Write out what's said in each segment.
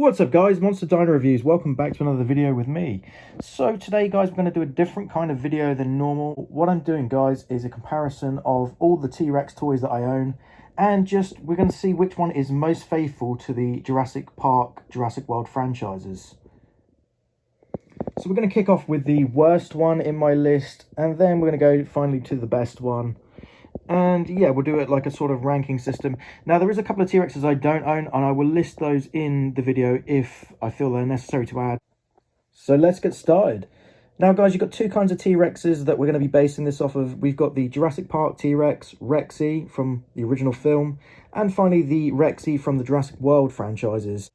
What's up guys, Monster Dino Reviews, welcome back to another video with me. So today guys, we're going to do a different kind of video than normal. What I'm doing guys is a comparison of all the T-Rex toys that I own, and we're going to see which one is most faithful to the Jurassic Park, Jurassic World franchises. So we're going to kick off with the worst one in my list, and then we're going to go finally to the best one. And yeah, we'll do it like a sort of ranking system. Now, there is a couple of T-Rexes I don't own, and I will list those in the video if I feel they're necessary to add. So let's get started. Now, guys, you've got two kinds of T-Rexes that we're going to be basing this off of. We've got the Jurassic Park T-Rex, Rexy, from the original film, and finally the Rexy from the Jurassic World franchises.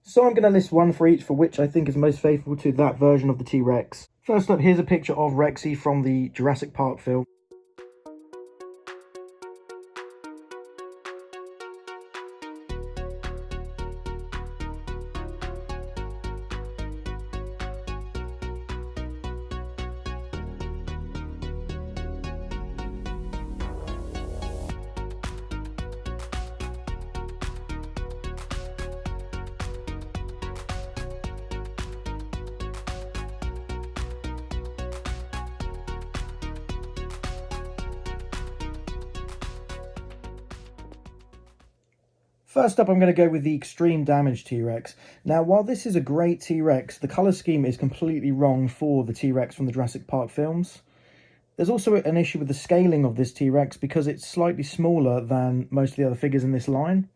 So I'm going to list one for each for which I think is most faithful to that version of the T-Rex. First up, here's a picture of Rexy from the Jurassic Park film. First up, I'm going to go with the Extreme Damage T-Rex. Now, while this is a great T-Rex, the colour scheme is completely wrong for the T-Rex from the Jurassic Park films. There's also an issue with the scaling of this T-Rex because it's slightly smaller than most of the other figures in this line.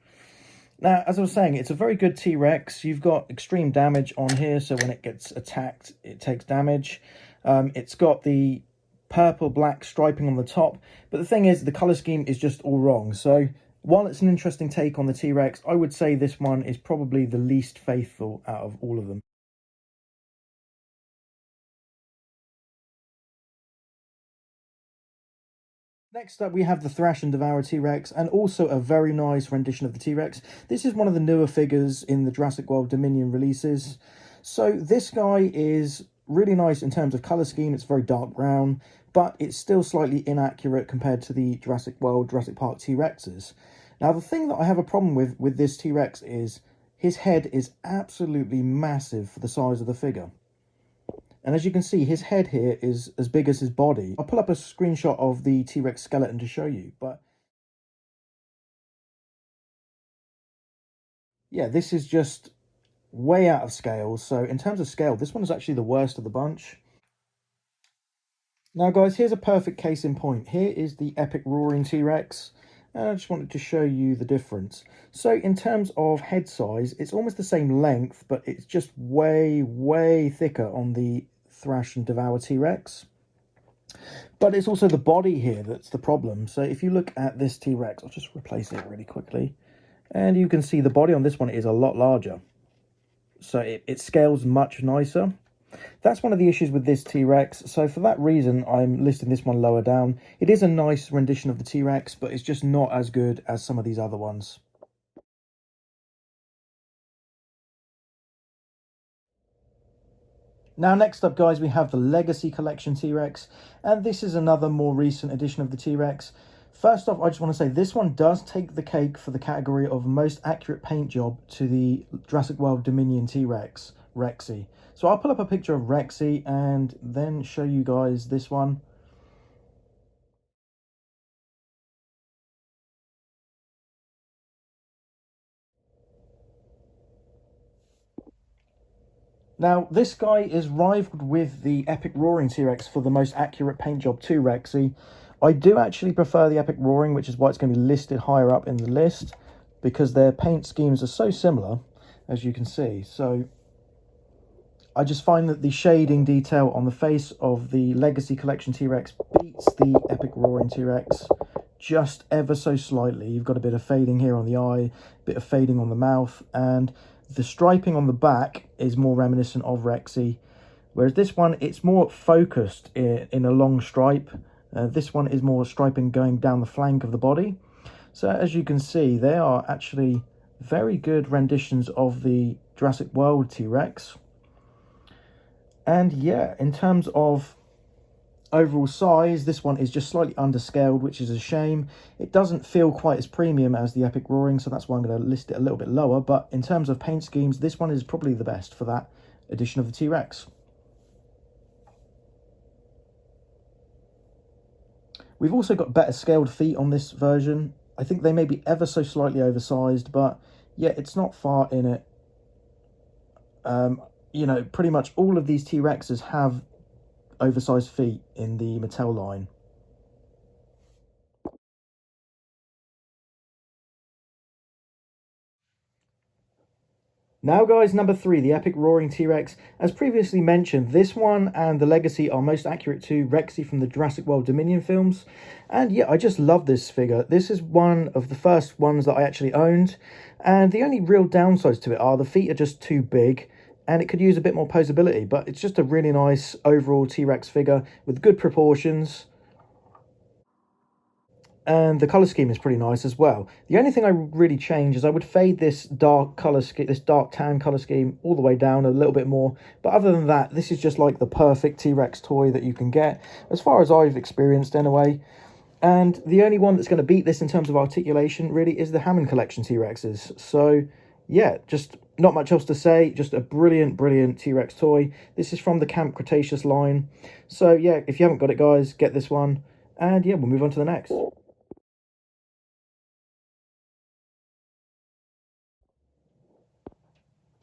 Now, as I was saying, it's a very good T-Rex. You've got extreme damage on here, so when it gets attacked, it takes damage. It's got the purple-black striping on the top, but the thing is, the colour scheme is just all wrong. So while it's an interesting take on the T-Rex, I would say this one is probably the least faithful out of all of them. Next up, we have the Thrash Davara T-Rex, and also a very nice rendition of the T-Rex. This is one of the newer figures in the Jurassic World Dominion releases. So this guy is really nice in terms of colour scheme. It's very dark brown, but it's still slightly inaccurate compared to the Jurassic World, Jurassic Park T-Rexes. Now, the thing that I have a problem with this T-Rex is his head is absolutely massive for the size of the figure. And as you can see, his head here is as big as his body. I'll pull up a screenshot of the T-Rex skeleton to show you, but yeah, this is just way out of scale. So in terms of scale, this one is actually the worst of the bunch. Now guys, here's a perfect case in point. Here is the epic Roarin T-Rex, and I just wanted to show you the difference. So in terms of head size, it's almost the same length, but it's just way thicker on the Thrash and Devour T-Rex. But it's also the body here that's the problem. So if you look at this T-Rex, I'll just replace it really quickly, and you can see the body on this one is a lot larger. So it scales much nicer. That's one of the issues with this T-Rex, so for that reason I'm listing this one lower down. It is a nice rendition of the T-Rex, but it's just not as good as some of these other ones. Now next up guys, we have the Legacy Collection T-Rex, and this is another more recent edition of the T-Rex. First off, I just want to say this one does take the cake for the category of most accurate paint job to the Jurassic World Dominion T-Rex, Rexy. So I'll pull up a picture of Rexy and then show you guys this one. Now, this guy is rivaled with the epic Roaring T-Rex for the most accurate paint job to Rexy. I do actually prefer the epic Roaring, which is why it's going to be listed higher up in the list, because their paint schemes are so similar, as you can see. So I just find that the shading detail on the face of the Legacy Collection T-Rex beats the epic Roaring T-Rex just ever so slightly. You've got a bit of fading here on the eye, a bit of fading on the mouth, and the striping on the back is more reminiscent of Rexy, whereas this one, it's more focused in a long stripe. This one is more striping going down the flank of the body. So as you can see, they are actually very good renditions of the Jurassic World T-Rex. And yeah, in terms of overall size, this one is just slightly underscaled, which is a shame. It doesn't feel quite as premium as the Epic Roaring, so that's why I'm going to list it a little bit lower. But in terms of paint schemes, this one is probably the best for that edition of the T-Rex. We've also got better scaled feet on this version. I think they may be ever so slightly oversized, but yeah, it's not far in it. You know, pretty much all of these T-Rexes have oversized feet in the Mattel line. Now guys, number 3, the Epic Roaring T-Rex. As previously mentioned, this one and the Legacy are most accurate to Rexy from the Jurassic World Dominion films. And yeah, I just love this figure. This is one of the first ones that I actually owned. And the only real downsides to it are the feet are just too big and it could use a bit more posability. But it's just a really nice overall T-Rex figure with good proportions. And the color scheme is pretty nice as well. The only thing I really change is I would fade this dark color scheme, this dark tan color scheme, all the way down a little bit more. But other than that, this is just like the perfect T-Rex toy that you can get, as far as I've experienced anyway. And the only one that's going to beat this in terms of articulation really is the Hammond Collection T-Rexes. So yeah, just not much else to say. Just a brilliant, brilliant T-Rex toy. This is from the Camp Cretaceous line. So yeah, if you haven't got it, guys, get this one. And yeah, we'll move on to the next.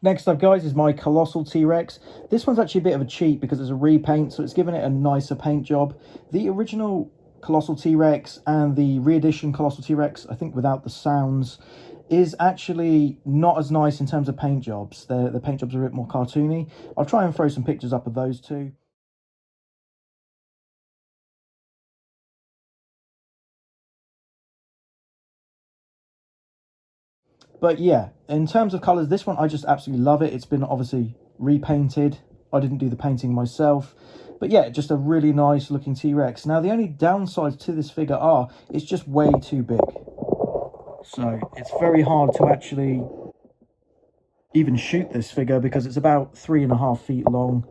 Next up, guys, is my Colossal T-Rex. This one's actually a bit of a cheat because it's a repaint, so it's given it a nicer paint job. The original Colossal T-Rex and the re-edition Colossal T-Rex, I think without the sounds, is actually not as nice in terms of paint jobs. The paint jobs are a bit more cartoony. I'll try and throw some pictures up of those two. But yeah, in terms of colours, this one, I just absolutely love it. It's been obviously repainted. I didn't do the painting myself. But yeah, just a really nice looking T-Rex. Now, the only downsides to this figure are it's just way too big. So it's very hard to actually even shoot this figure because it's about 3.5 feet long.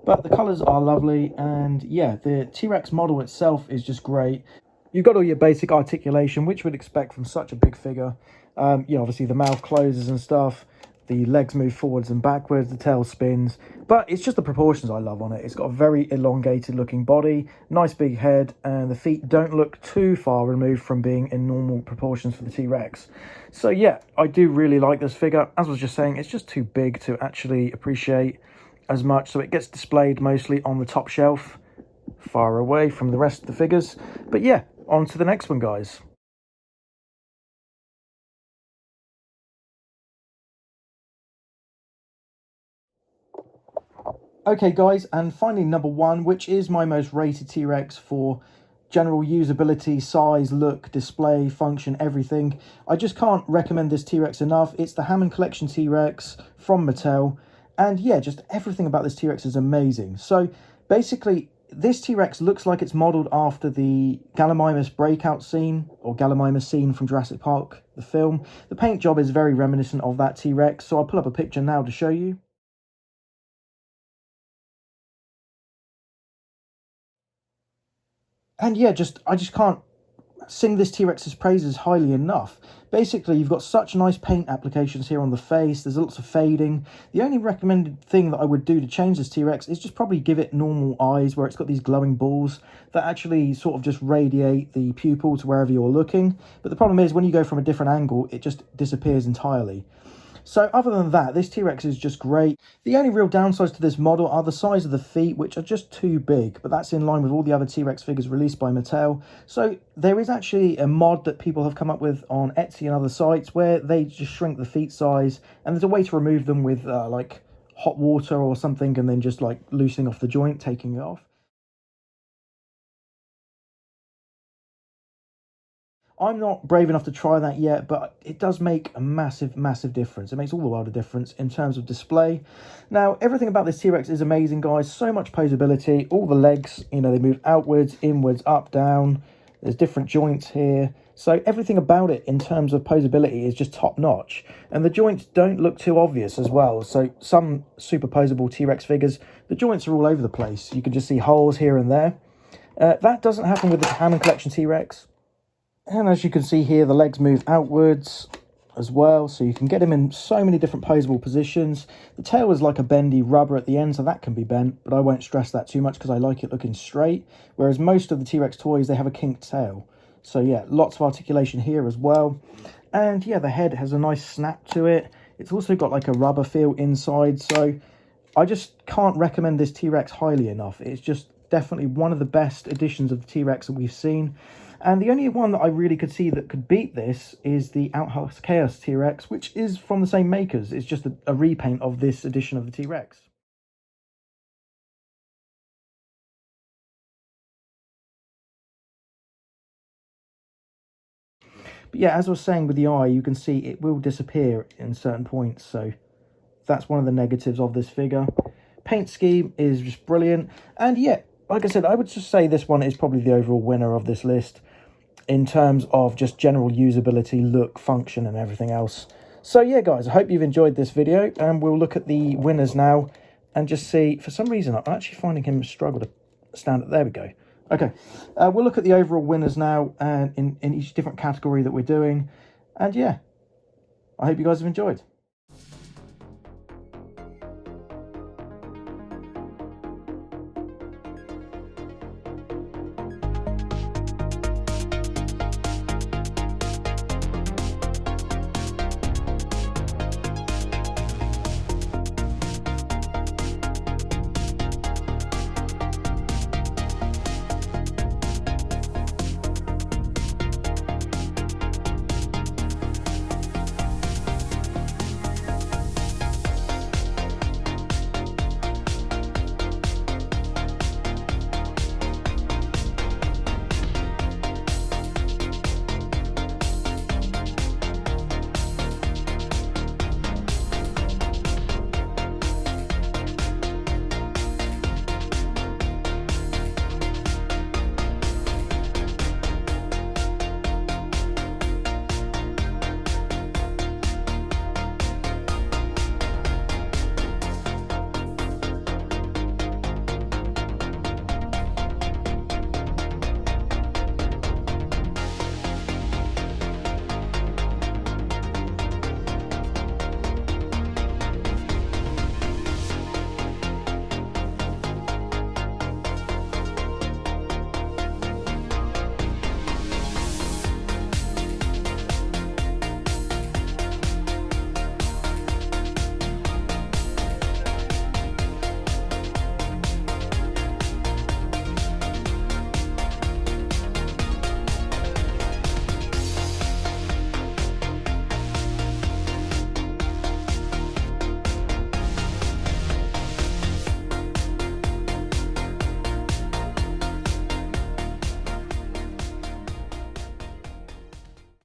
But the colours are lovely. And yeah, the T-Rex model itself is just great. You've got all your basic articulation, which you would expect from such a big figure. You know, obviously the mouth closes and stuff. The legs move forwards and backwards. The tail spins. But it's just the proportions I love on it. It's got a very elongated looking body, nice big head, and the feet don't look too far removed from being in normal proportions for the T-Rex. So yeah, I do really like this figure. As I was just saying, it's just too big to actually appreciate as much. So it gets displayed mostly on the top shelf, far away from the rest of the figures. But yeah, on to the next one, guys. Okay, guys, and finally number 1, which is my most rated T-Rex for general usability, size, look, display, function, everything. I just can't recommend this T-Rex enough. It's the Hammond Collection T-Rex from Mattel. And yeah, just everything about this T-Rex is amazing. So basically, this T-Rex looks like it's modelled after the Gallimimus breakout scene, or Gallimimus scene from Jurassic Park, the film. The paint job is very reminiscent of that T-Rex, so I'll pull up a picture now to show you. And yeah, I just can't sing this T-Rex's praises highly enough. Basically, you've got such nice paint applications here on the face. There's lots of fading. The only recommended thing that I would do to change this T-Rex is just probably give it normal eyes where it's got these glowing balls that actually sort of just radiate the pupil to wherever you're looking. But the problem is when you go from a different angle, it just disappears entirely. So other than that, this T-Rex is just great. The only real downsides to this model are the size of the feet, which are just too big, but that's in line with all the other T-Rex figures released by Mattel. So there is actually a mod that people have come up with on Etsy and other sites where they just shrink the feet size, and there's a way to remove them with like hot water or something, and then just like loosening off the joint, taking it off. I'm not brave enough to try that yet, but it does make a massive, massive difference. It makes all the world of difference in terms of display. Now, everything about this T-Rex is amazing, guys. So much posability. All the legs, you know, they move outwards, inwards, up, down. There's different joints here. So everything about it in terms of posability is just top notch. And the joints don't look too obvious as well. So some superposable T-Rex figures, the joints are all over the place. You can just see holes here and there. That doesn't happen with the Hammond Collection T-Rex. And as you can see here, the legs move outwards as well, so you can get him in so many different posable positions. The tail is like a bendy rubber at the end, so that can be bent, but I won't stress that too much because I like it looking straight, whereas most of the T-Rex toys, they have a kinked tail. So yeah, lots of articulation here as well. And yeah, the head has a nice snap to it. It's also got like a rubber feel inside, so I just can't recommend this T-Rex highly enough. It's just definitely one of the best editions of the T-Rex that we've seen. And the only one that I really could see that could beat this is the Outhouse Chaos T-Rex, which is from the same makers. It's just a repaint of this edition of the T-Rex. But yeah, as I was saying with the eye, you can see it will disappear in certain points. So that's one of the negatives of this figure. Paint scheme is just brilliant. And yeah, like I said, I would just say this one is probably the overall winner of this list in terms of just general usability, look, function, and everything else. So yeah, guys, I hope you've enjoyed this video, and we'll look at the winners now and just see. For some reason, I'm actually finding him struggle to stand up. There we go. Okay, we'll look at the overall winners now and in each different category that we're doing. And yeah, I hope you guys have enjoyed.